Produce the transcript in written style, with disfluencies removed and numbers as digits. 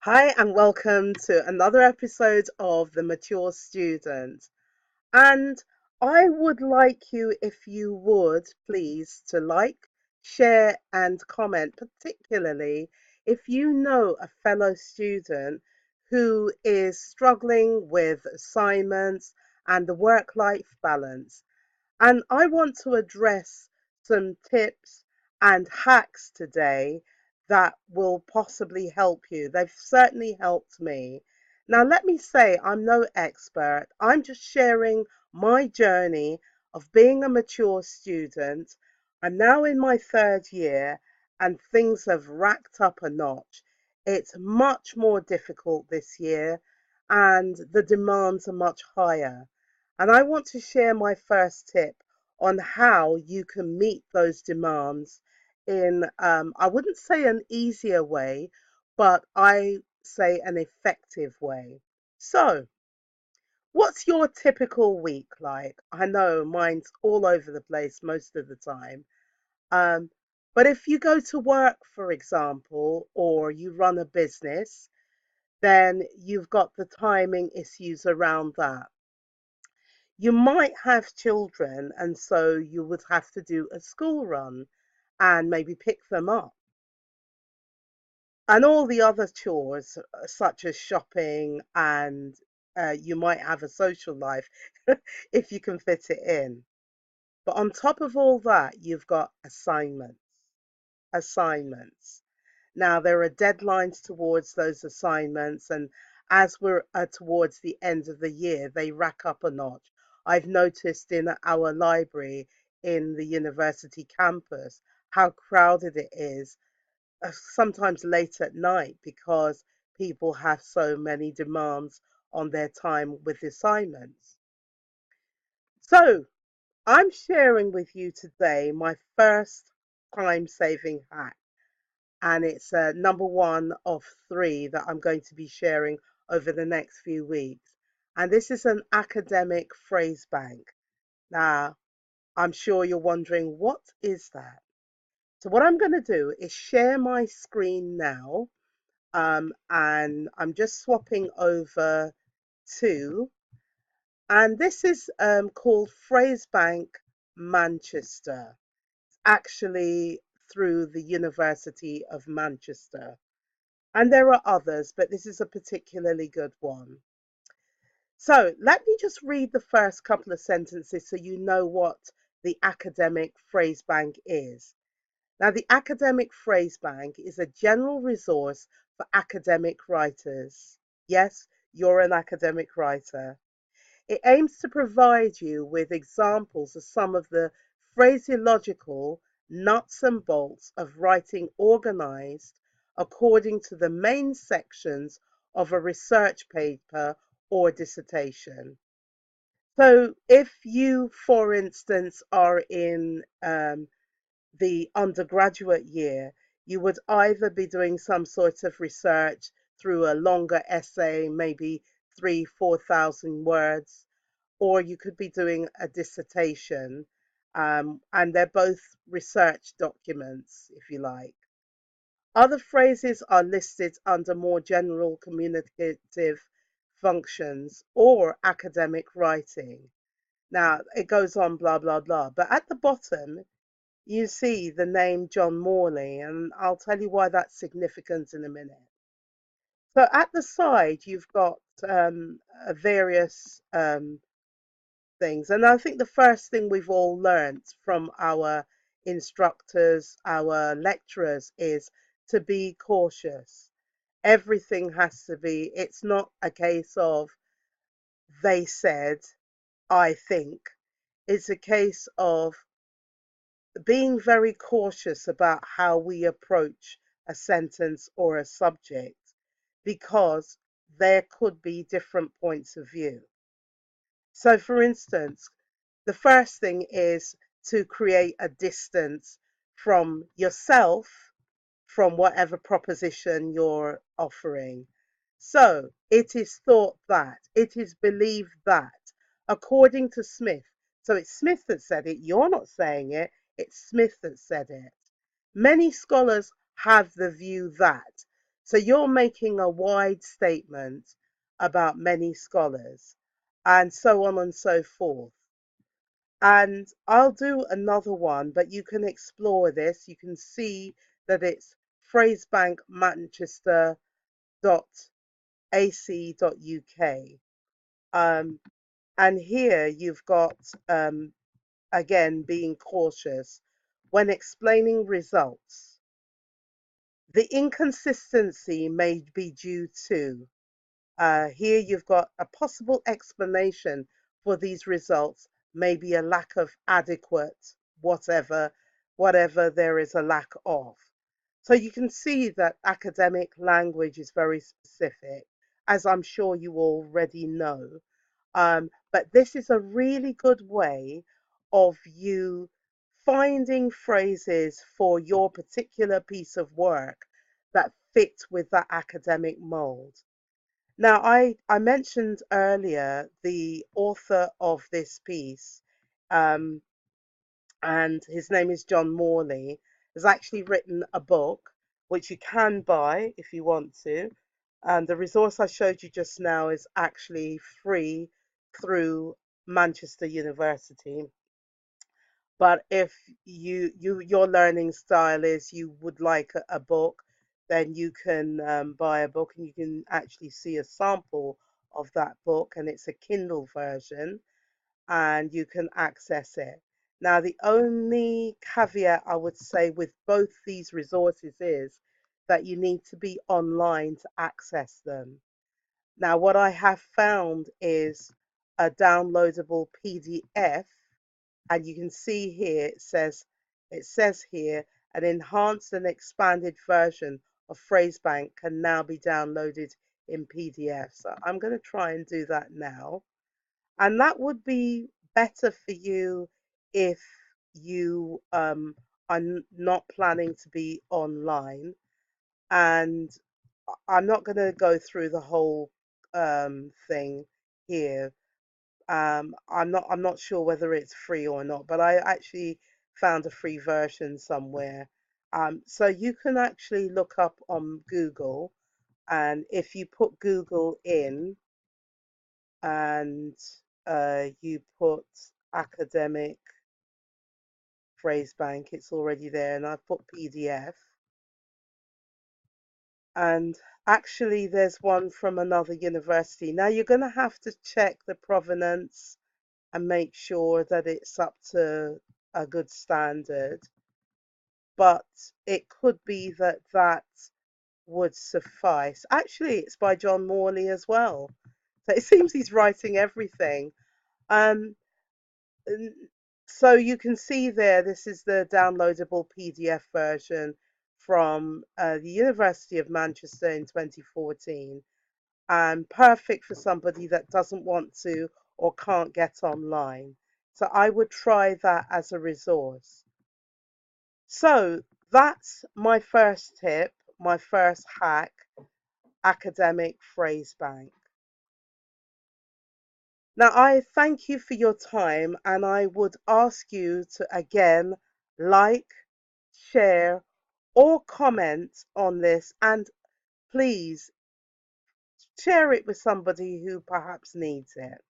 Hi, and welcome to another episode of The Mature Student. And I would like you, if you would, please, to like, share, and comment, particularly if you know a fellow student who is struggling with assignments and the work life balance. And I want to address some tips and hacks today that will possibly help you. They've certainly helped me. Now, let me say, I'm no expert. I'm just sharing my journey of being a mature student. I'm now in my third year and things have racked up a notch. It's much more difficult this year and the demands are much higher. And I want to share my first tip on how you can meet those demands in, I wouldn't say an easier way, but I say an effective way. So, what's your typical week like? I know mine's all over the place most of the time. Um, but if you go to work, for example, or you run a business, then you've got the timing issues around that. You might have children, and so you would have to do a school run and maybe pick them up. And all the other chores, such as shopping, and you might have a social life if you can fit it in. But on top of all that, you've got assignments. Assignments. Now, there are deadlines towards those assignments, and as we're towards the end of the year, they rack up a notch. I've noticed in our library in the university campus how crowded it is, sometimes late at night, because people have so many demands on their time with assignments. So, I'm sharing with you today my first time saving hack, and it's number one of three that I'm going to be sharing over the next few weeks. And this is an academic phrase bank. Now, I'm sure you're wondering, what is that? So, what I'm going to do is share my screen now, and I'm just swapping over to, and this is called Phrase Bank Manchester, actually through the University of Manchester. And there are others, but this is a particularly good one. So let me just read the first couple of sentences so you know what the academic phrase bank is. Now, the academic phrase bank is a general resource for academic writers. Yes, you're an academic writer. It aims to provide you with examples of some of the phraseological nuts and bolts of writing organized according to the main sections of a research paper or dissertation. So, if you, for instance, are in the undergraduate year, you would either be doing some sort of research through a longer essay, maybe 3, 4,000 words, or you could be doing a dissertation, and they're both research documents, if you like. Other phrases are listed under more general communicative functions or academic writing. Now, it goes on, blah, blah, blah. But at the bottom, you see the name John Morley, and I'll tell you why that's significant in a minute. So at the side, you've got various things. And I think the first thing we've all learnt from our instructors, our lecturers, is to be cautious. Everything has to be, it's not a case of they said, I think. It's a case of being very cautious about how we approach a sentence or a subject because there could be different points of view. So, for instance, the first thing is to create a distance from yourself, from whatever proposition you're offering. So, it is thought that, it is believed that, according to Smith. So, it's Smith that said it, you're not saying it, it's Smith that said it. Many scholars have the view that. So you're making a wide statement about many scholars and so on and so forth. And I'll do another one, but you can explore this. You can see that it's phrasebankmanchester.ac.uk. And here you've got, again, being cautious when explaining results. The inconsistency may be due to, here you've got a possible explanation for these results, maybe a lack of adequate whatever there is a lack of. So you can see that academic language is very specific, as I'm sure you already know. But this is a really good way of you finding phrases for your particular piece of work that fit with that academic mold. Now, I mentioned earlier the author of this piece, um, and his name is John Morley, has actually written a book which you can buy if you want to. And the resource I showed you just now is actually free through Manchester University. But if your learning style is you would like a book, then you can buy a book and you can actually see a sample of that book, and it's a Kindle version and you can access it. Now, the only caveat I would say with both these resources is that you need to be online to access them. Now, what I have found is a downloadable PDF, and you can see here it says here an enhanced and expanded version of Phrasebank can now be downloaded in PDF. So I'm going to try and do that now. And that would be better for you if you are not planning to be online. And I'm not going to go through the whole thing here. I'm not sure whether it's free or not, but I actually found a free version somewhere. So you can actually look up on Google, and if you put Google in and you put academic phrase bank, it's already there, and I put PDF. And actually, there's one from another university. Now you're going to have to check the provenance and make sure that it's up to a good standard. But it could be that that would suffice. Actually, it's by John Morley as well. So it seems he's writing everything. Um, so you can see there, this is the downloadable PDF version from the University of Manchester in 2014, and perfect for somebody that doesn't want to or can't get online. So I would try that as a resource. So that's my first tip, my first hack, academic phrase bank. Now, I thank you for your time, and I would ask you to again like, share, or comment on this, and please share it with somebody who perhaps needs it.